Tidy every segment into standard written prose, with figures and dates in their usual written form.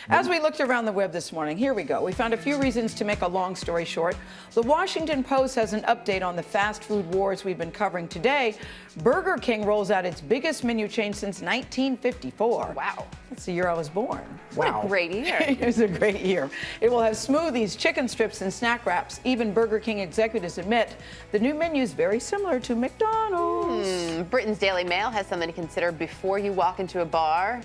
As we looked around the web this morning, here we go. We found a few reasons to make a long story short. The Washington Post has an update on the fast food wars we've been covering today. Burger King rolls out its biggest menu change since 1954. Wow. That's the year I was born. What a great year. It was a great year. It will have smoothies, chicken strips, and snack wraps. Even Burger King executives admit the new menu is very similar to McDonald's. Britain's Daily Mail has something to consider before you walk into a bar.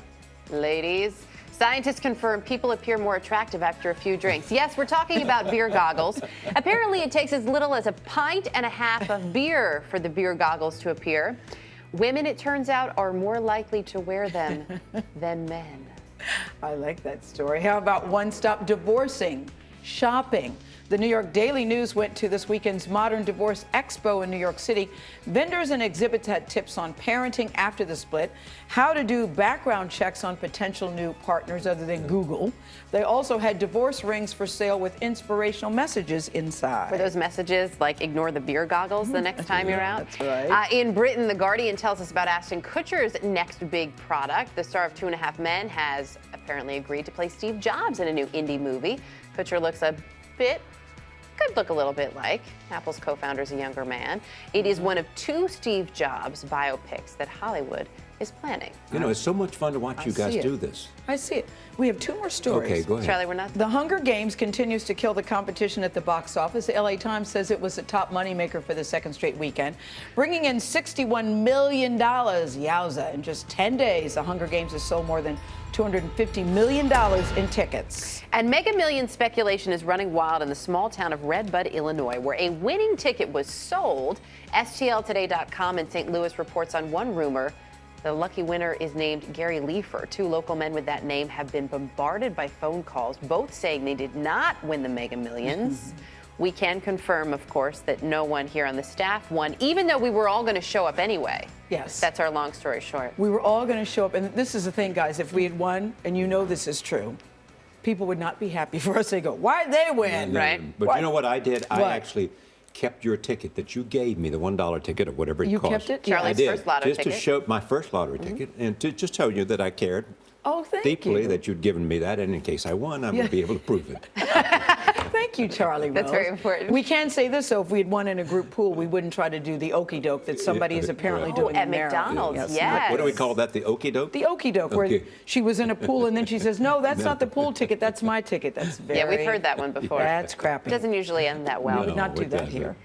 Ladies, scientists confirm people appear more attractive after a few drinks. Yes, we're talking about beer goggles. Apparently, it takes as little as a pint and a half of beer for the beer goggles to appear. Women, it turns out, are more likely to wear them than men. I like that story. How about one-stop divorcing, shopping? The New York Daily News went to this weekend's Modern Divorce Expo in New York City. Vendors and exhibits had tips on parenting after the split, how to do background checks on potential new partners other than Google. They also had divorce rings for sale with inspirational messages inside. For those messages like ignore the beer goggles the next time you're out. That's right. In Britain, The Guardian tells us about Ashton Kutcher's next big product. The star of 2.5 Men has apparently agreed to play Steve Jobs in a new indie movie. Kutcher looks could look a little bit like Apple's co-founder is a younger man. It is one of 2 Steve Jobs biopics that Hollywood is planning. You know, it's so much fun to watch you guys do this. I see it. We have 2 more stories. Okay, go ahead. Charlie, we're not. The Hunger Games continues to kill the competition at the box office. The LA Times says it was a top moneymaker for the second straight weekend, bringing in $61 million. Yowza. In just 10 days, the Hunger Games has sold more than $250 million in tickets. And Mega Millions speculation is running wild in the small town of Red Bud, Illinois, where a winning ticket was sold. STLtoday.com in St. Louis reports on one rumor. The lucky winner is named Gary Leifer. 2 local men with that name have been bombarded by phone calls, both saying they did not win the Mega Millions. We can confirm, of course, that no one here on the staff won, even though we were all going to show up anyway. Yes. That's our long story short. We were all going to show up. And this is the thing, guys. If we had won, and you know this is true, people would not be happy for us. They go, why'd they win? Right. But you know what I did? What? I actually kept your ticket that you gave me, the $1 ticket or whatever it You cost. kept it? Charlie's I did, first lotto just ticket. to show my first lottery ticket and to just tell you that I cared Oh, thank deeply you. that you'd given me that, and in case I won, I would be able to prove it. Thank you, Charlie. That's Rose. very important. We can say this, though, if we had won in a group pool, we wouldn't try to do the okey doke that somebody is apparently doing at in Maryland. McDonald's, yes. What do we call that, the okey doke? The okey doke, where Okay. she was in a pool and then she says, no, that's not the pool ticket, that's my ticket. That's very... Yeah, we've heard that one before. That's crappy. It doesn't usually end that well. We would not do it that doesn't. here.